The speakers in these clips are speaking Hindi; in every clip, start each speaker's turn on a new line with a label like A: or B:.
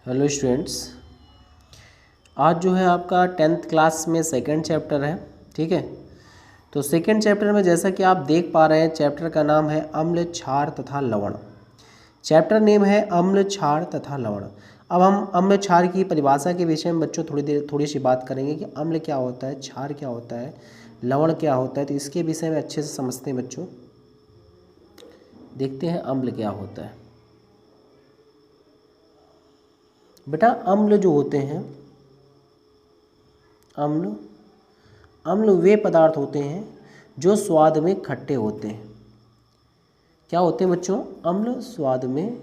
A: हेलो स्टूडेंट्स, आज जो है आपका 10th क्लास में सेकंड चैप्टर है। ठीक है, तो सेकंड चैप्टर में जैसा कि आप देख पा रहे हैं, चैप्टर का नाम है अम्ल, क्षार तथा लवण। चैप्टर नेम है अम्ल, क्षार तथा लवण। अब हम अम्ल क्षार की परिभाषा के विषय में बच्चों थोड़ी सी बात करेंगे कि अम्ल क्या होता है, क्षार क्या होता है, लवण क्या होता है। तो इसके विषय में अच्छे से समझते हैं बच्चों। देखते हैं अम्ल क्या होता है। बेटा अम्ल जो होते हैं, अम्ल वे पदार्थ होते हैं जो स्वाद में खट्टे होते हैं। क्या होते हैं बच्चों? अम्ल स्वाद में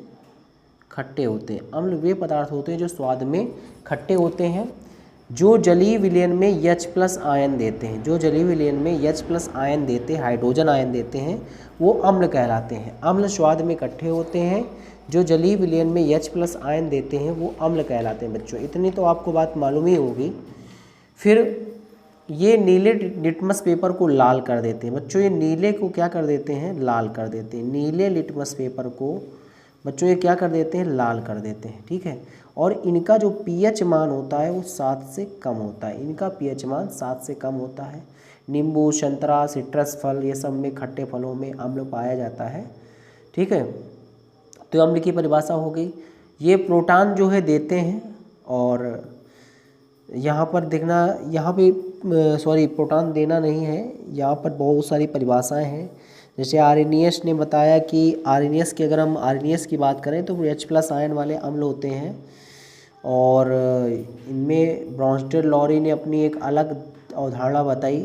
A: खट्टे होते हैं। अम्ल वे पदार्थ होते हैं जो स्वाद में खट्टे होते हैं, जो जलीय विलयन में H+ आयन देते हैं। जो जलीय विलयन में H+ आयन देते, हाइड्रोजन आयन देते हैं, वो अम्ल कहलाते हैं। अम्ल स्वाद में खट्टे होते हैं, जो जलीय विलयन में H+ आयन देते हैं, वो अम्ल कहलाते हैं बच्चों। इतनी तो आपको बात मालूम ही होगी। फिर ये नीले लिटमस पेपर को लाल कर देते हैं बच्चों। ये नीले को क्या कर देते हैं? लाल कर देते हैं। नीले लिटमस पेपर को बच्चों ये क्या कर देते हैं? लाल कर देते हैं। ठीक है, और इनका जो pH मान होता है वो 7 से कम होता है। इनका pH मान 7 से कम होता है। नींबू, संतरा, सिट्रस फल, ये सब में, खट्टे फलों में अम्ल पाया जाता है। ठीक है, तो अम्ल की परिभाषा हो गई। ये प्रोटॉन जो है देते हैं, और यहाँ पर देखना, यहाँ पे प्रोटॉन देना नहीं है, यहाँ पर बहुत सारी परिभाषाएं हैं। जैसे आर्नियस ने बताया कि आर्नियस की, अगर हम आर्नियस की बात करें तो H+ आयन वाले अम्ल होते हैं। और इनमें ब्रॉन्स्टेड-लॉरी ने अपनी एक अलग अवधारणा बताई।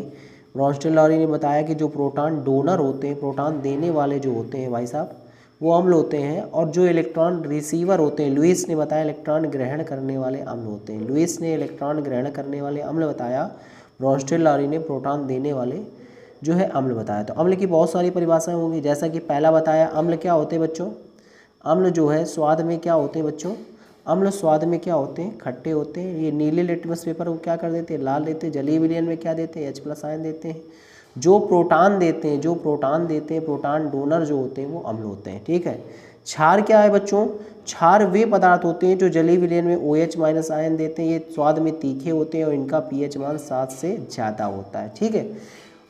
A: ब्रॉन्स्टेड-लॉरी ने बताया कि जो प्रोटॉन डोनर होते हैं, प्रोटॉन देने वाले जो होते हैं भाई साहब, वो अम्ल होते हैं। और जो इलेक्ट्रॉन रिसीवर होते हैं, लुईस ने बताया इलेक्ट्रॉन ग्रहण करने वाले अम्ल होते हैं। लुईस ने इलेक्ट्रॉन ग्रहण करने वाले अम्ल बताया, ब्रॉन्स्टेड-लॉरी ने प्रोटॉन देने वाले जो है अम्ल बताया। तो अम्ल की बहुत सारी परिभाषाएं होंगी। जैसा कि पहला बताया, अम्ल क्या होते हैं बच्चों? अम्ल जो है स्वाद में क्या होते हैं बच्चों? अम्ल स्वाद में क्या होते हैं? खट्टे होते हैं। ये नीले लिटमस पेपर को क्या कर देते हैं? लाल देते हैं। जलीय विलयन में क्या देते हैं? H+ आयन देते हैं। जो प्रोटॉन देते हैं, प्रोटॉन डोनर जो होते हैं, वो अम्ल होते हैं। ठीक है, क्षार क्या है बच्चों? क्षार वे पदार्थ होते हैं जो जलीय विलयन में OH- आयन देते हैं। ये स्वाद में तीखे होते हैं और इनका pH मान 7 से ज़्यादा होता है। ठीक है,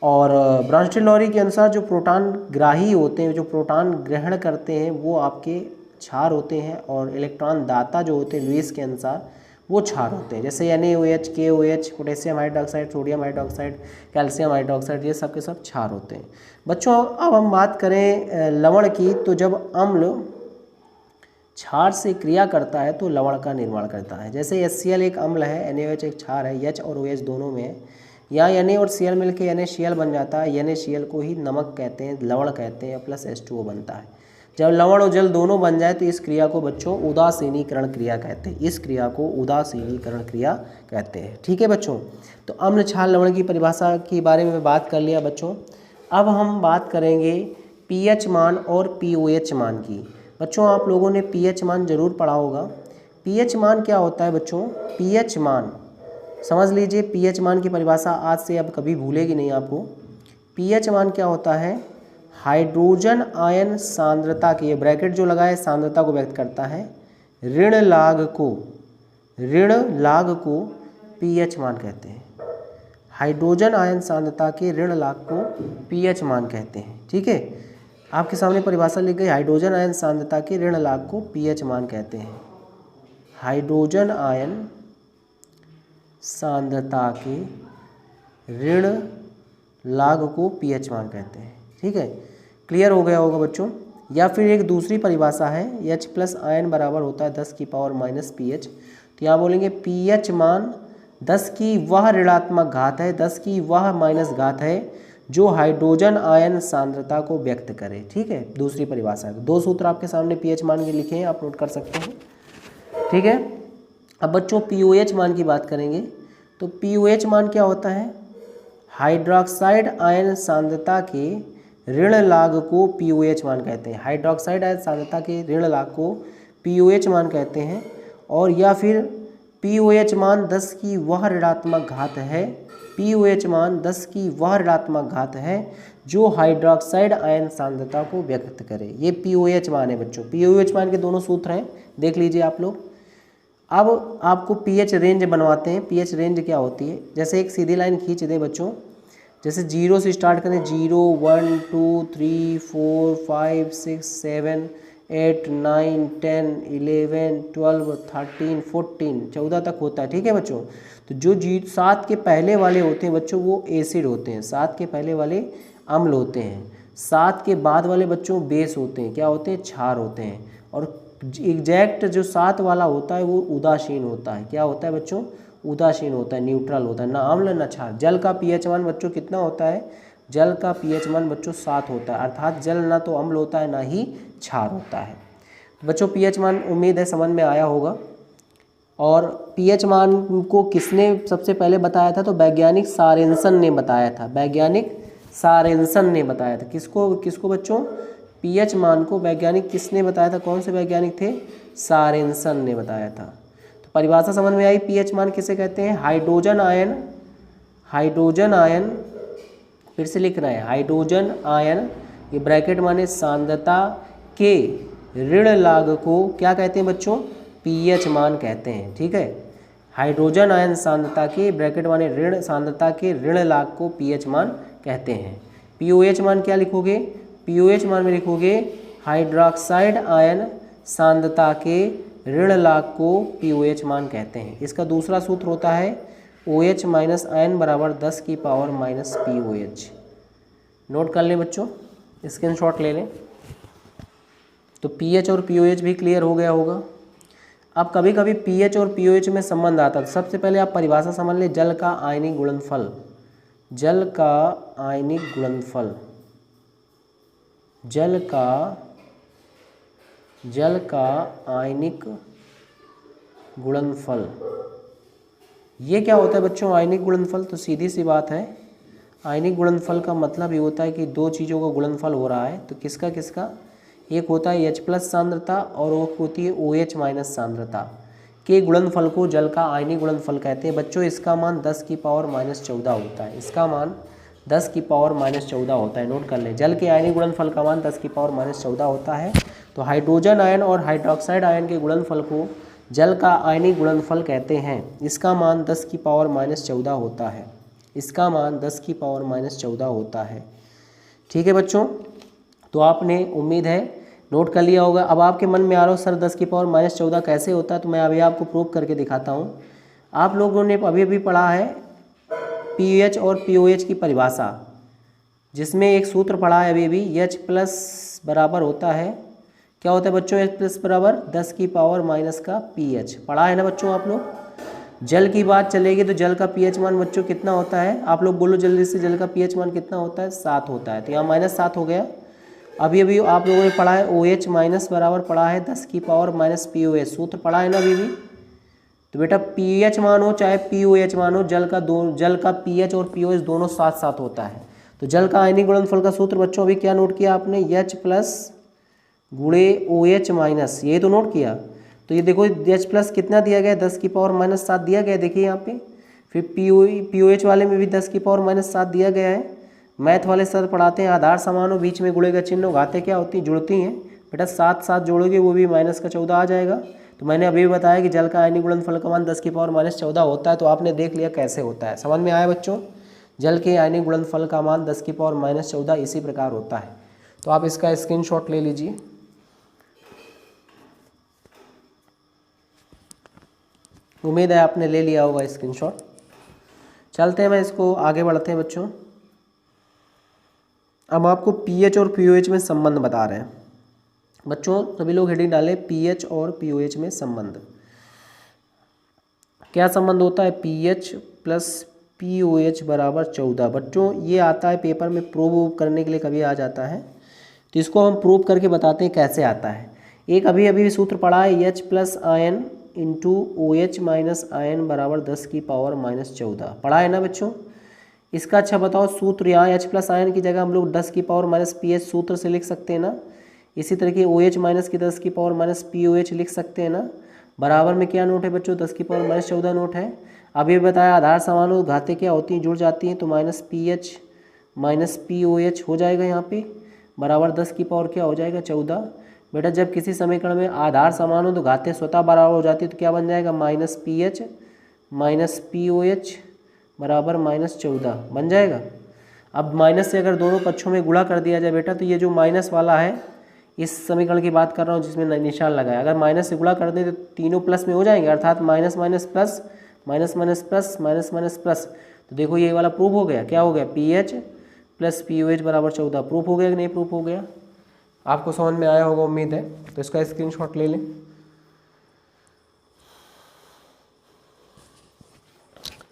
A: और ब्रॉन्स्टेड-लॉरी के अनुसार जो प्रोटॉन ग्राही होते हैं, जो प्रोटॉन ग्रहण करते हैं, वो आपके क्षार होते हैं। और इलेक्ट्रॉन दाता जो होते हैं, लुईस के अनुसार, वो क्षार होते हैं। जैसे NaOH, KOH, potassium hydroxide, sodium hydroxide, calcium hydroxide, ये सब के सब क्षार होते हैं बच्चों। अब हम बात करें लवण की, तो जब अम्ल क्षार से क्रिया करता है तो लवण का निर्माण करता है। जैसे HCl एक अम्ल है, NaOH एक क्षार है, H और OH दोनों में है। यहाँ Na और Cl मिलकर NaCl बन जाता है। NaCl को ही नमक कहते हैं, लवण कहते हैं, प्लस H2O बनता है। जब लवण और जल दोनों बन जाए तो इस क्रिया को बच्चों उदासीनीकरण क्रिया कहते हैं। इस क्रिया को उदासीनीकरण क्रिया कहते हैं। ठीक है बच्चों, तो अम्ल, क्षार, लवण की परिभाषा के बारे में बात कर लिया बच्चों। अब हम बात करेंगे pH मान और pOH मान की। बच्चों आप लोगों ने pH मान जरूर पढ़ा होगा। pH मान क्या होता है बच्चों? pH मान समझ लीजिए। pH मान की परिभाषा आज से अब कभी भूलेगी नहीं आपको। pH मान क्या होता है? हाइड्रोजन आयन सांद्रता की, ये ब्रैकेट जो लगा है सांद्रता को व्यक्त करता है। ऋण लाग को pH मान कहते हैं। हाइड्रोजन आयन सांद्रता के ऋण लाग को pH मान कहते हैं। ठीक है, आपके सामने परिभाषा लिख गई, हाइड्रोजन आयन सांद्रता के ऋण लाग को pH मान कहते हैं। हाइड्रोजन आयन सांद्रता के ऋण लाग को pH मान कहते हैं। ठीक है, क्लियर हो गया होगा बच्चों। या फिर एक दूसरी परिभाषा है, H+ आयन बराबर होता है 10 की पावर माइनस pH। तो यहाँ बोलेंगे pH मान 10 की वह ऋणात्मक घात है, 10 की वह माइनस घात है जो हाइड्रोजन आयन सांद्रता को व्यक्त करे। ठीक है, दूसरी परिभाषा है। दो सूत्र आपके सामने pH मान के लिखे हैं, आप नोट कर सकते हैं। ठीक है, अब बच्चों pOH मान की बात करेंगे। तो pOH मान क्या होता है? हाइड्रोक्साइड आयन सांद्रता के ऋण लाग को pOH मान कहते हैं। हाइड्रोक्साइड आयन सांद्रता के ऋण लाग को pOH मान कहते हैं। और या फिर pOH मान 10 की वह ऋणात्मक घात है, pOH मान 10 की वह ऋणात्मक घात है जो हाइड्रोक्साइड आयन सांद्रता को व्यक्त करे। ये pOH मान है बच्चों। pOH मान के दोनों सूत्र हैं, देख लीजिए आप लोग। अब आपको पीएच रेंज बनवाते हैं। पीएच रेंज क्या होती है, जैसे एक सीधी लाइन खींच दें बच्चों, जैसे 0 से स्टार्ट करें, 0 1 2 3 4 5 6 7 8 9 10 11 12 13 14 14 तक होता है, ठीक है बच्चों। तो जो 7 के पहले वाले होते हैं बच्चों वो एसिड होते हैं, 7 के पहले वाले अम्ल होते हैं, 7 के बाद वाले बच्चों बेस होते हैं, क्या होते हैं, क्षार होते हैं। और एग्जैक्ट जो 7 वाला होता है वो उदासीन होता है, क्या होता है बच्चों, उदासीन होता है, न्यूट्रल होता है, ना अम्ल ना क्षार। जल का पीएच मान बच्चों कितना होता है, जल का पीएच मान बच्चों 7 होता है, अर्थात जल ना तो अम्ल होता है ना ही क्षार होता है। बच्चों पीएच मान उम्मीद है समझ में आया होगा। और पीएच मान को किसने सबसे पहले बताया था, तो वैज्ञानिक सारेंसन ने बताया था, वैज्ञानिक सारेंसन ने बताया था। किसको बच्चों, पीएच मान को वैज्ञानिक किसने बताया था, कौन से वैज्ञानिक थे, सारेंसन ने बताया था। तो परिभाषा समझ में आई, पीएच मान किसे कहते हैं, हाइड्रोजन आयन, हाइड्रोजन आयन, फिर से लिख रहे हैं, हाइड्रोजन आयन, ये ब्रैकेट माने सांद्रता के ऋण लाग को क्या कहते हैं बच्चों, पीएच मान कहते हैं, ठीक है। हाइड्रोजन आयन सांद्रता के ब्रैकेट माने ऋण सांद्रता के ऋण लाग को पीएच मान कहते हैं। पीओएच मान क्या लिखोगे, पीओएच मान में लिखोगे हाइड्रोक्साइड आयन सांद्रता के ऋण लाग को पीओएच मान कहते हैं। इसका दूसरा सूत्र होता है OH माइनस आयन बराबर 10 की पावर माइनस POH। नोट कर लें बच्चों, स्क्रीनशॉट ले लें। तो पीएच और पीओएच भी क्लियर हो गया होगा। अब कभी कभी पीएच और पीओएच में संबंध आता है। सबसे पहले आप परिभाषा समझ लें, जल का आयनिक गुणनफल, जल का आयनिक गुणनफल, जल का आयनिक गुणनफल, ये क्या होता है बच्चों, आयनिक गुणनफल। तो सीधी सी बात है, आयनिक गुणनफल का मतलब ये होता है कि दो चीज़ों का गुणनफल हो रहा है। तो किसका किसका, एक होता है H+ सांद्रता और वो होती है OH माइनस सांद्रता के गुणनफल को जल का आयनिक गुणनफल कहते हैं। बच्चों इसका मान 10 की पावर माइनस 14 होता है, इसका मान 10 की पावर माइनस 14 होता है। नोट कर लें, जल के आयनिक गुणनफल का मान 10 की पावर माइनस 14 होता है। तो हाइड्रोजन आयन और हाइड्रोक्साइड आयन के गुणनफल को जल का आयनिक गुणनफल कहते हैं। इसका मान 10 की पावर माइनस 14 होता है, इसका मान 10 की पावर माइनस 14 होता है, ठीक है बच्चों। तो आपने उम्मीद है नोट कर लिया होगा। अब आपके मन में आ रहा हो सर 10 की पावर माइनस 14 कैसे होता है, तो मैं अभी आपको प्रूव करके दिखाता हूँ। आप लोगों ने अभी अभी पढ़ा है पीएच और पीओएच की परिभाषा, जिसमें एक सूत्र पढ़ा है अभी H+ बराबर होता है, क्या होता है बच्चों, H+ बराबर 10 की पावर माइनस का पीएच, पढ़ा है ना बच्चों आप लोग। जल की बात चलेगी तो जल का पीएच मान बच्चों कितना होता है, आप लोग बोलो जल्दी से, जल का पीएच मान कितना होता है, 7 होता है। तो यहाँ -7 हो गया। अभी अभी आप लोगों ने पढ़ा है OH माइनस बराबर पढ़ा है 10 की पावर माइनस POH, सूत्र पढ़ा है ना अभी भी। तो बेटा पीएच मान हो चाहे POH मान हो, जल का पीएच और POH दोनों साथ साथ होता है। तो जल का आयनिक गुणनफल का सूत्र बच्चों अभी क्या नोट किया आपने, H+ गुणे OH माइनस, ये तो नोट किया। तो ये देखो H+ कितना दिया गया, 10 की पावर माइनस 7 दिया गया, देखिए यहाँ पे। फिर POH वाले में भी 10 की पावर माइनस 7 दिया गया है। मैथ वाले सर पढ़ाते हैं आधार समान हो, बीच में गुणे का चिन्ह हो, घातें क्या होती हैं, जुड़ती हैं। बेटा 7 7 जोड़ोगे वो भी माइनस का 14 आ जाएगा। तो मैंने अभी भी बताया कि जल का आयनिक गुणनफल का मान 10 की पावर माइनस 14 होता है। तो आपने देख लिया कैसे होता है, समझ में आया बच्चों। जल के आयनिक गुणनफल का मान 10 की पावर माइनस 14 इसी प्रकार होता है। तो आप इसका स्क्रीनशॉट ले लीजिए। उम्मीद है आपने ले लिया होगा स्क्रीनशॉट। चलते हैं, मैं इसको आगे बढ़ते हैं बच्चों। अब आपको पीएच और पीओएच में संबंध बता रहे हैं बच्चों। सभी लोग हेडिंग डालें, पीएच और पीओएच में संबंध। क्या संबंध होता है, पीएच प्लस POH बराबर 14। बच्चों ये आता है पेपर में, प्रूव करने के लिए कभी आ जाता है, तो इसको हम प्रूव करके बताते हैं कैसे आता है। एक अभी अभी सूत्र पढ़ा है, H+ ion into OH minus ion बराबर 10 की पावर माइनस 14, पढ़ा है ना बच्चों। इसका अच्छा बताओ सूत्र, यहाँ H+ आयन की जगह हम लोग 10 की पावर माइनस PH सूत्र से लिख सकते हैं ना। इसी तरह की OH माइनस की 10 की पावर माइनस POH लिख सकते हैं ना। बराबर में क्या नोट है बच्चों, 10 की पावर माइनस 14 नोट है। अभी बताया आधार समान हो, घातें क्या होती हैं, जुड़ जाती हैं। तो माइनस PH माइनस POH हो जाएगा यहाँ पे, बराबर 10 की पावर क्या हो जाएगा 14। बेटा जब किसी समीकरण में आधार समान हो तो घातें स्वतः बराबर हो जाती है, तो क्या बन जाएगा minus P H minus P O H बराबर -14 बन जाएगा। अब माइनस से अगर दोनों पक्षों में गुणा कर दिया जाए बेटा, तो ये जो माइनस वाला है इस समीकरण की बात कर रहा हूँ जिसमें निशान लगाया, अगर माइनस से गुणा कर दें तो तीनों प्लस में हो जाएंगे, अर्थात minus minus plus minus minus plus minus minus plus. तो देखो ये वाला प्रूफ हो गया, क्या हो गया, P H plus P O H बराबर 14 प्रूफ हो गया कि नहीं प्रूफ हो गया। आपको समझ में आया होगा उम्मीद है, तो इसका स्क्रीनशॉट ले लें।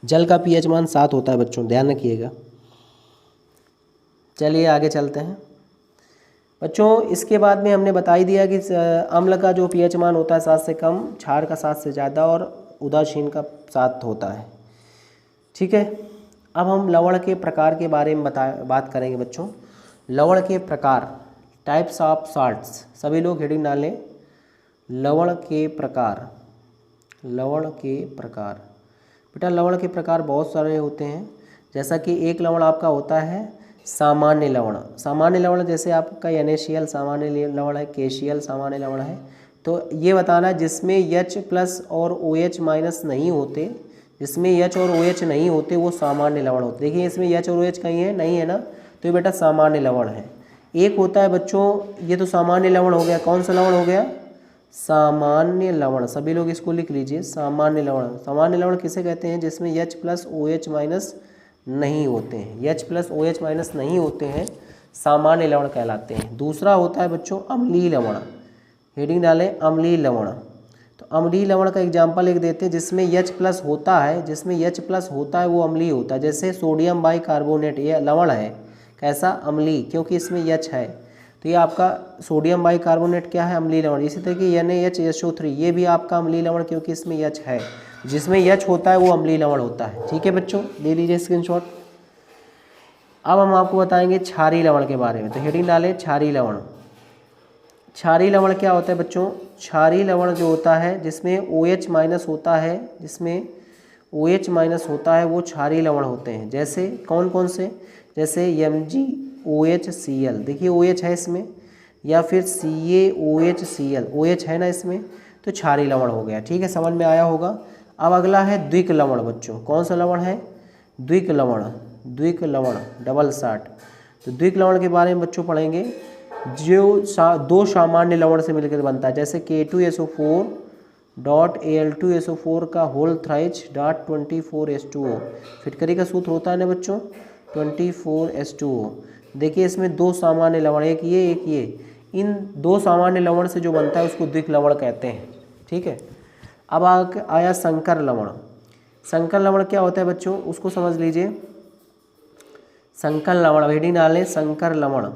A: जल का पीएच मान 7 होता है बच्चों, ध्यान रखिएगा। चलिए आगे चलते हैं बच्चों। इसके बाद में हमने बता ही दिया कि अम्ल का जो पीएच मान होता है 7 से कम, क्षार का 7 से ज़्यादा और उदासीन का 7 होता है। ठीक है, अब हम लवण के प्रकार के बारे में बात करेंगे बच्चों। लवण के प्रकार, टाइप्स ऑफ साल्ट्स, सभी लोग हेडिंग डालें, लवण के प्रकार। लवण के प्रकार बेटा, लवण के प्रकार बहुत सारे होते हैं, जैसा कि एक लवण आपका होता है सामान्य लवण। सामान्य लवण जैसे आपका NaCl सामान्य लवण है, KCl सामान्य लवण है। तो ये बताना है जिसमें H प्लस और OH माइनस नहीं होते, जिसमें H और OH नहीं होते वो सामान्य लवण होते। देखिए इसमें H और OH कहीं है, नहीं है ना, तो ये बेटा सामान्य लवण है। एक होता है बच्चों, ये तो सामान्य लवण हो गया, कौन सा लवण हो गया, सामान्य लवण। सभी लोग इसको लिख लीजिए, सामान्य लवण। सामान्य लवण किसे कहते हैं, जिसमें H प्लस OH माइनस नहीं होते हैं, H प्लस OH माइनस नहीं होते हैं, सामान्य लवण कहलाते हैं। दूसरा होता है बच्चों अम्लीय लवण, हेडिंग डालें अम्लीय लवण। तो अम्लीय लवण का एग्जाम्पल एक देते हैं जिसमें H प्लस होता है, जिसमें H प्लस होता है वो अम्लीय होता है। जैसे सोडियम बाइकार्बोनेट, ये लवण है, कैसा, अम्लीय, क्योंकि इसमें H है, तो ये आपका सोडियम बाइकार्बोनेट क्या है, अम्लीय लवण। इसी तरह की NaHSO3, ये भी आपका अम्लीय लवण क्योंकि इसमें H है, जिसमें H होता है वो अम्लीय लवण होता है। ठीक है बच्चों, ले लीजिए स्क्रीनशॉट। अब हम आपको बताएंगे क्षारीय लवण के बारे में, तो हेडिंग डालें क्षारीय लवण। क्षारीय लवण क्या होता है बच्चों, क्षारीय लवण जो होता है जिसमें OH माइनस होता है, जिसमें OH माइनस होता है वो क्षारीय लवण होते हैं। जैसे कौन कौन से, जैसे MgOHCl, देखिए OH है इसमें, या फिर CaOHCl, OH है ना इसमें, तो क्षारीय लवण हो गया। ठीक है, समझ में आया होगा। अब अगला है द्विक लवण बच्चों, कौन सा लवण है, द्विक लवण, द्विक लवण डबल साट। तो द्विक लवण के बारे में बच्चों पढ़ेंगे, जो दो सामान्य लवण से मिलकर बनता है, जैसे K2SO4 डॉट Al2SO4 का होल थ्राइच डॉट 24H2O। फिटकरी का सूत्र होता है ना बच्चों 24H2O। देखिए इसमें दो सामान्य लवण, एक ये एक ये, इन दो सामान्य लवण से जो बनता है उसको द्विक लवण कहते हैं। ठीक है, अब आया संकर लवण। संकर लवण क्या होता है बच्चों, उसको समझ लीजिए। संकर लवण, हेडिंग डालें संकर लवण।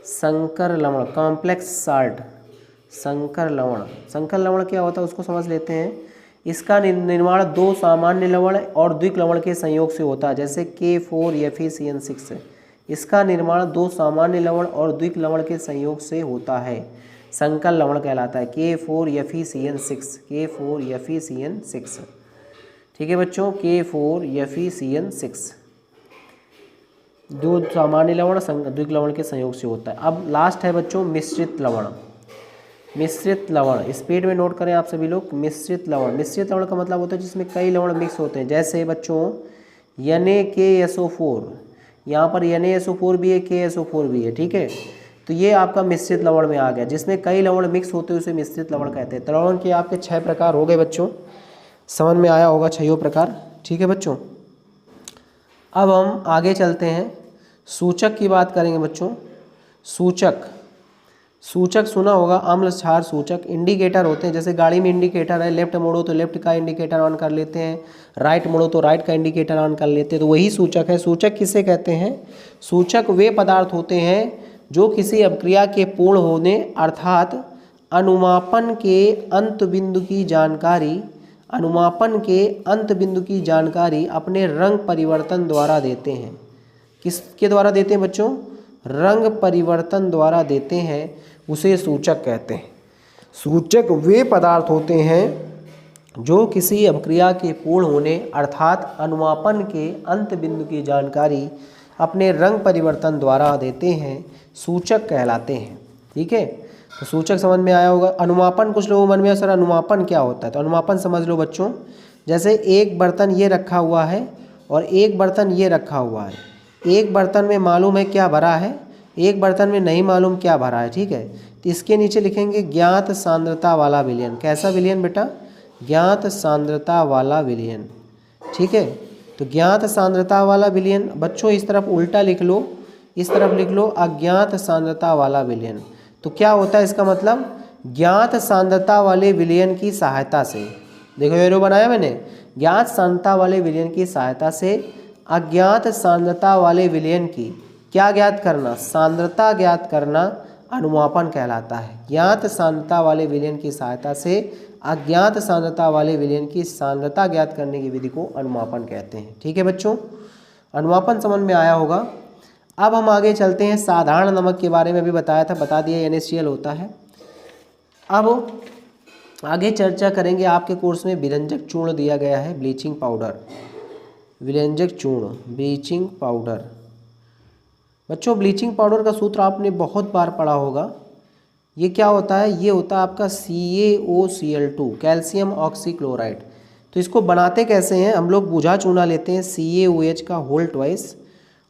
A: संकर लवण कॉम्प्लेक्स साल्ट, संकर लवण। संकर लवण क्या होता है उसको समझ लेते हैं। इसका निर्माण दो सामान्य लवण और द्विक लवण के संयोग से होता है, जैसे K4FeCN6। इसका निर्माण दो सामान्य लवण और द्विक लवण के संयोग से होता है, संकर लवण कहलाता है, K4FeCN6, K4FeCN6। ठीक है बच्चों, K4FeCN6 दो सामान्य लवण द्विक लवण के संयोग से होता है। अब लास्ट है बच्चों मिश्रित लवण। मिश्रित लवण स्पीड में नोट करें आप सभी लोग। मिश्रित लवण, मिश्रित लवण का मतलब होता है जिसमें कई लवण मिक्स होते हैं, जैसे बच्चों NaKSO4, यहाँ पर NaSO4 भी है, KSO4 भी है। ठीक है, तो ये आपका मिश्रित लवण में आ गया, जिसमें कई लवण मिक्स होते हैं उसे मिश्रित लवण कहते हैं। तो लवण के आपके 6 प्रकार हो गए बच्चों, समझ में आया होगा 6 प्रकार। ठीक है बच्चों, अब हम आगे चलते हैं, सूचक की बात करेंगे बच्चों। सूचक, सूचक सुना होगा, अम्ल क्षार सूचक। इंडिकेटर होते हैं, जैसे गाड़ी में इंडिकेटर है, लेफ्ट मोड़ो तो लेफ्ट का इंडिकेटर ऑन कर लेते हैं, राइट मोड़ो तो राइट का इंडिकेटर ऑन कर लेते हैं, तो वही सूचक है। सूचक किसे कहते हैं, सूचक वे पदार्थ होते हैं जो किसी अभिक्रिया के पूर्ण होने अर्थात अनुमापन के अंत बिंदु की जानकारी, अनुमापन के अंत बिंदु की जानकारी अपने रंग परिवर्तन द्वारा देते हैं। किसके द्वारा देते हैं बच्चों, रंग परिवर्तन द्वारा देते हैं, उसे सूचक कहते हैं। सूचक वे पदार्थ होते हैं जो किसी अभिक्रिया के पूर्ण होने अर्थात अनुमापन के अंत बिंदु की जानकारी अपने रंग परिवर्तन द्वारा देते हैं, सूचक कहलाते हैं। ठीक है, तो सूचक समझ में आया होगा। अनुमापन कुछ लोगों मन में सर अनुमापन क्या होता है, तो अनुमापन समझ लो बच्चों। जैसे एक बर्तन ये रखा हुआ है और एक बर्तन ये रखा हुआ है, एक बर्तन में मालूम है क्या भरा है, एक बर्तन में नहीं मालूम क्या भरा है, ठीक है। तो इसके नीचे लिखेंगे ज्ञात सांद्रता वाला विलयन। कैसा विलयन बेटा? ज्ञात सांद्रता वाला विलयन, ठीक है। तो ज्ञात सांद्रता वाला विलयन बच्चों इस तरफ उल्टा लिख लो, इस तरफ लिख लो अज्ञात सांद्रता वाला विलयन। तो क्या होता है इसका मतलब? ज्ञात सांद्रता वाले विलयन की सहायता से, देखो एरो बनाया मैंने, ज्ञात सांद्रता वाले विलयन की सहायता से अज्ञात सांद्रता वाले विलयन की क्या ज्ञात करना? सांद्रता ज्ञात करना अनुमापन कहलाता है। ज्ञात सांद्रता वाले विलयन की सहायता से अज्ञात सांद्रता वाले विलयन की सांद्रता ज्ञात करने की विधि को अनुमापन कहते हैं, ठीक है बच्चों। अनुमापन समझ में आया होगा। अब हम आगे चलते हैं। साधारण नमक के बारे में भी बताया था, बता दिया NaCl होता है। अब आगे चर्चा करेंगे। आपके कोर्स में विरंजक चूर्ण दिया गया है, ब्लीचिंग पाउडर, विरंजक चूर्ण, ब्लीचिंग पाउडर। बच्चों ब्लीचिंग पाउडर का सूत्र आपने बहुत बार पढ़ा होगा। ये क्या होता है? ये होता है आपका CaOCl2, कैल्शियम ऑक्सीक्लोराइड। तो इसको बनाते कैसे हैं? हम लोग बुझा चूना लेते हैं CaOH का होल ट्वाइस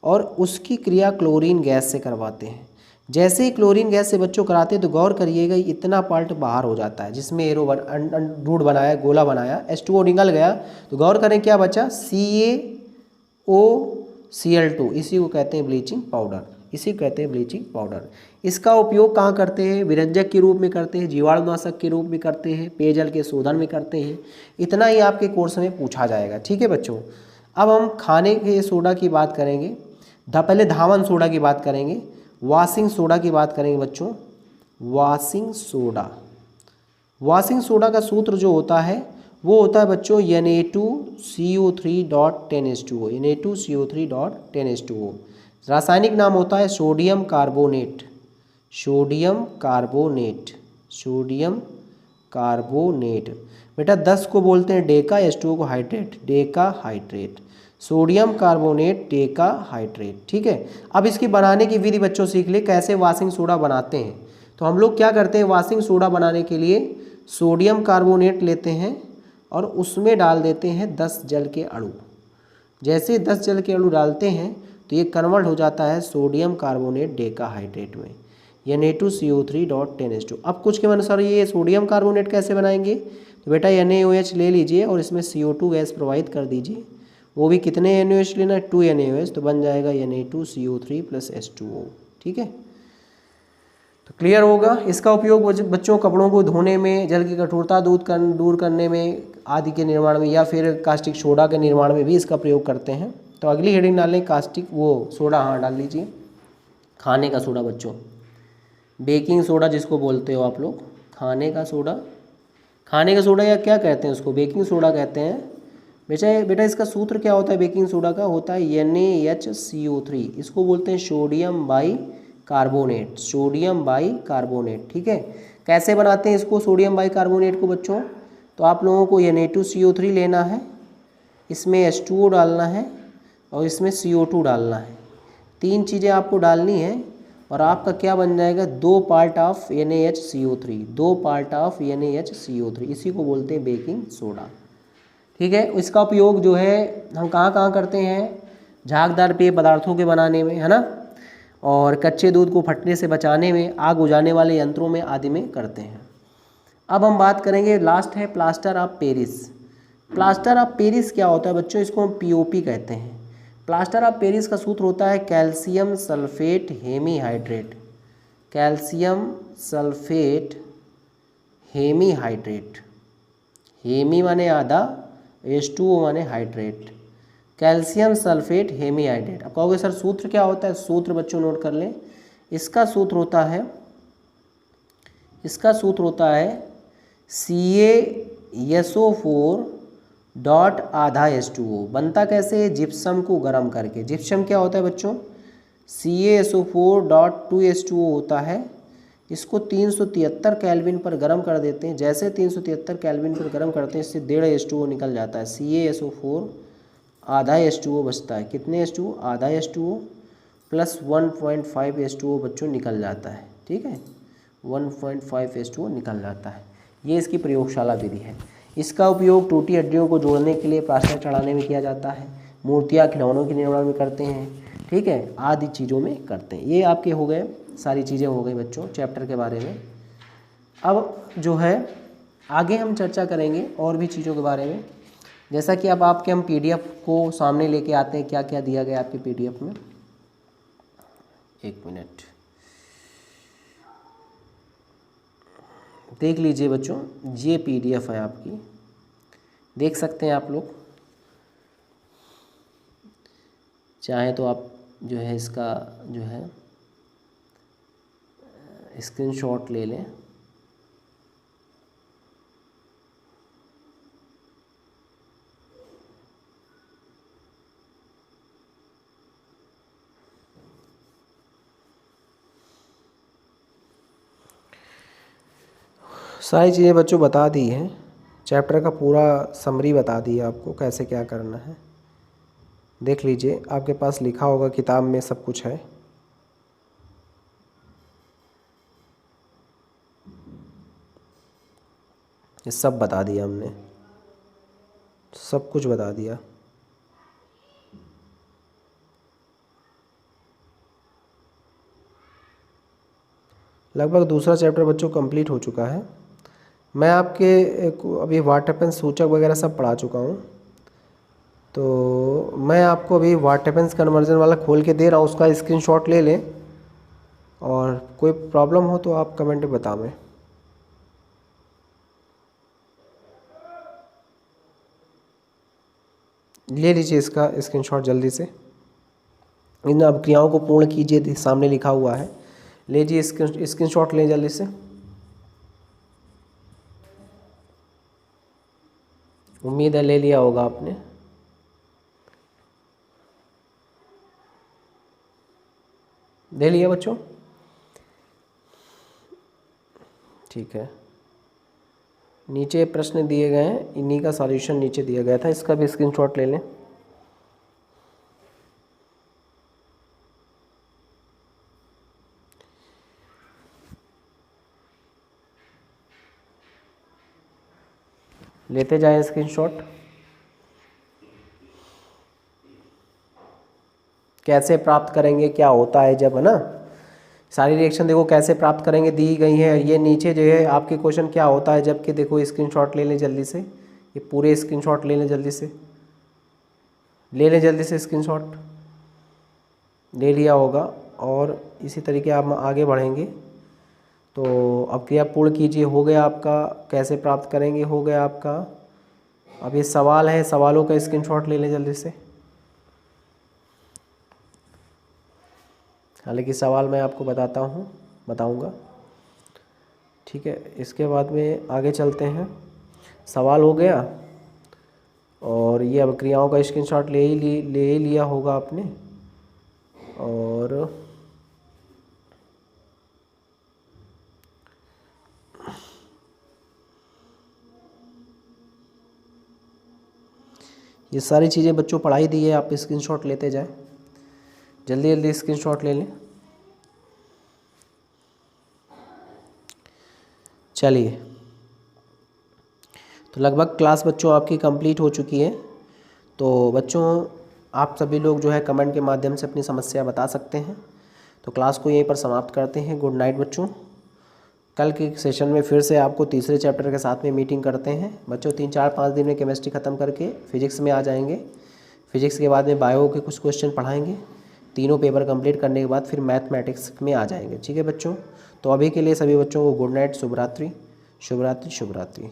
A: और उसकी क्रिया क्लोरीन गैस से करवाते हैं। जैसे ही क्लोरीन गैस से बच्चों कराते हैं तो गौर करिएगा इतना पार्ट बाहर हो जाता है जिसमें एरो रूट बनाया, गोला बनाया, H2O निकल गया। तो गौर करें क्या बचा? CaOCl2। इसी को कहते हैं ब्लीचिंग पाउडर, इसी को कहते हैं ब्लीचिंग पाउडर। इसका उपयोग कहाँ करते हैं? विरंजक के रूप में करते हैं, जीवाणुनाशक के रूप में करते हैं, पेयजल के शोधन में करते हैं। इतना ही आपके कोर्स में पूछा जाएगा, ठीक है बच्चों। अब हम खाने के सोडा की बात करेंगे। पहले धावन सोडा की बात करेंगे, वॉशिंग सोडा की बात करेंगे बच्चों। वॉशिंग सोडा, वॉशिंग सोडा का सूत्र जो होता है वो होता है बच्चों Na2CO3.10H2O, Na2CO3.10H2O। रासायनिक नाम होता है sodium carbonate, sodium carbonate, sodium carbonate. बेटा 10 को बोलते हैं डेका, H2O को hydrate, Deka hydrate, sodium carbonate Deka hydrate, ठीक है। अब इसकी बनाने की विधि बच्चों सीख ले, कैसे वॉशिंग सोडा बनाते हैं। तो हम लोग क्या करते हैं? वॉशिंग सोडा बनाने के लिए सोडियम कार्बोनेट लेते हैं और उसमें डाल देते हैं 10 जल के अणु। जैसे 10 जल के अणु डालते हैं तो ये कन्वर्ट हो जाता है सोडियम कार्बोनेट डेकाहाइड्रेट में, Na2CO3.10H2। अब कुछ के अनुसार ये सोडियम कार्बोनेट कैसे बनाएंगे? तो बेटा NaOH ले लीजिए और इसमें CO2 गैस प्रवाहित कर दीजिए। वो भी कितने NaOH लेना है? 2 NaOH, तो बन जाएगा Na2CO3 + H2O, ठीक है। तो क्लियर होगा। इसका उपयोग बच्चों कपड़ों को धोने में, जल की कठोरता दूर करने में आदि के निर्माण में, या फिर कास्टिक सोडा के निर्माण में भी इसका प्रयोग करते हैं। तो अगली हेडिंग डाल लें, कास्टिक सोडा, हाँ डाल लीजिए। खाने का सोडा बच्चों, बेकिंग सोडा जिसको बोलते हो आप लोग, खाने का सोडा, खाने का सोडा या क्या कहते हैं उसको? बेकिंग सोडा कहते हैं। बेटा इसका सूत्र क्या होता है? बेकिंग सोडा का होता है NaHCO3, इसको बोलते हैं sodium by carbonate, sodium by carbonate, ठीक है। कैसे बनाते हैं इसको सोडियम बाई कार्बोनेट को बच्चों? तो आप लोगों को Na2CO3 लेना है, इसमें H2O डालना है और इसमें CO2 डालना है। 3 चीज़ें आपको डालनी है और आपका क्या बन जाएगा? 2 part of NaHCO3, 2 part of NaHCO3, इसी को बोलते हैं बेकिंग सोडा, ठीक है। इसका उपयोग जो है हम कहाँ कहाँ करते हैं? झागदार पेय पदार्थों के बनाने में, है ना, और कच्चे दूध को फटने से बचाने में, आग बुझाने वाले यंत्रों में आदि में करते हैं। अब हम बात करेंगे, लास्ट है plaster of Paris. Plaster of Paris क्या होता है बच्चों? इसको हम POP कहते हैं। प्लास्टर ऑफ पेरिस का सूत्र होता है calcium sulphate hemihydrate, calcium sulphate hemihydrate, hemi माने आधा, H2O माने हाइड्रेट, कैल्शियम सल्फेट हेमीहाइड्रेट। अब कहोगे सर सूत्र क्या होता है? सूत्र बच्चों नोट कर लें। इसका सूत्र होता है CaSO4 डॉट आधा H2O। बनता कैसे है? जिप्सम को गर्म करके। जिप्सम क्या होता है बच्चों? CaSO4.2H2O होता है। इसको 373 केल्विन पर गर्म कर देते हैं। जैसे 373 केल्विन पर गर्म करते हैं इससे 1.5 H2O निकल जाता है। CaSO4 आधा H2O बचता है। कितने H2O? आधा H2O प्लस 1.5 H2O बच्चों निकल जाता है, ठीक है। 1.5:2 निकल जाता है। ये इसकी प्रयोगशाला विधि है। इसका उपयोग टूटी हड्डियों को जोड़ने के लिए, प्लास्टर चढ़ाने में किया जाता है, मूर्तियाँ खिलौनों के निर्माण में करते हैं, ठीक है, आदि चीज़ों में करते हैं। ये आपके हो गए, सारी चीज़ें हो गई बच्चों चैप्टर के बारे में। अब जो है आगे हम चर्चा करेंगे और भी चीज़ों के बारे में, जैसा कि अब आपके हम PDF को सामने लेके आते हैं, क्या क्या दिया गया आपके PDF में। एक मिनट देख लीजिए बच्चों, ये PDF है आपकी, देख सकते हैं आप लोग। चाहे तो आप जो है इसका जो है स्क्रीनशॉट ले लें। सारी चीज़ें बच्चों बता दी हैं, चैप्टर का पूरा समरी बता दी है आपको कैसे क्या करना है। देख लीजिए, आपके पास लिखा होगा किताब में, सब कुछ है। ये सब बता दिया हमने, सब कुछ बता दिया। लगभग दूसरा चैप्टर बच्चों कंप्लीट हो चुका है। मैं आपके अभी वाटरपेन सूचक वगैरह सब पढ़ा चुका हूँ, तो मैं आपको अभी वाटरपेन कन्वर्जन वाला खोल के दे रहा हूँ, उसका स्क्रीनशॉट ले लें, और कोई प्रॉब्लम हो तो आप कमेंट में बताएं। ले लीजिए इसका स्क्रीनशॉट जल्दी से। इन अभिक्रियाओं को पूर्ण कीजिए, सामने लिखा हुआ है, लीजिए स्क्रीनशॉट लें जल्दी से। उम्मीद है ले लिया होगा आपने। ले लिया बच्चों, ठीक है। नीचे प्रश्न दिए गए हैं, इन्हीं का सॉल्यूशन नीचे दिया गया था, इसका भी स्क्रीनशॉट ले लें। लेते जाएं स्क्रीनशॉट। कैसे प्राप्त करेंगे, क्या होता है जब, है ना, सारी रिएक्शन देखो कैसे प्राप्त करेंगे दी गई है। ये नीचे जो है आपके क्वेश्चन क्या होता है जबकि, देखो स्क्रीनशॉट ले लें जल्दी से, ये पूरे स्क्रीनशॉट ले लें जल्दी से, ले लें जल्दी से स्क्रीनशॉट। ले लिया होगा, और इसी तरीके आप आगे बढ़ेंगे। तो अब क्रिया पूर्ण कीजिए, हो गया आपका। कैसे प्राप्त करेंगे, हो गया आपका। अब ये सवाल है, सवालों का स्क्रीनशॉट ले लें जल्दी से। हालांकि सवाल मैं आपको बताऊंगा, ठीक है। इसके बाद में आगे चलते हैं। सवाल हो गया, और ये अब क्रियाओं का स्क्रीनशॉट ले ही लिया होगा आपने। और ये सारी चीज़ें बच्चों पढ़ाई दी है, आप स्क्रीनशॉट लेते जाएं, जल्दी जल्दी स्क्रीनशॉट ले लें। चलिए, तो लगभग क्लास बच्चों आपकी कंप्लीट हो चुकी है। तो बच्चों आप सभी लोग जो है कमेंट के माध्यम से अपनी समस्या बता सकते हैं। तो क्लास को यहीं पर समाप्त करते हैं। गुड नाइट बच्चों। कल के सेशन में फिर से आपको तीसरे चैप्टर के साथ में मीटिंग करते हैं बच्चों। 3-4-5 दिन में केमिस्ट्री ख़त्म करके फिजिक्स में आ जाएंगे। फिजिक्स के बाद में बायो के कुछ क्वेश्चन पढ़ाएंगे। तीनों पेपर कंप्लीट करने के बाद फिर मैथमेटिक्स में आ जाएंगे, ठीक है बच्चों। तो अभी के लिए सभी बच्चों को गुड नाइट, शुभ रात्रि, शुभ रात्रि, शुभ रात्रि।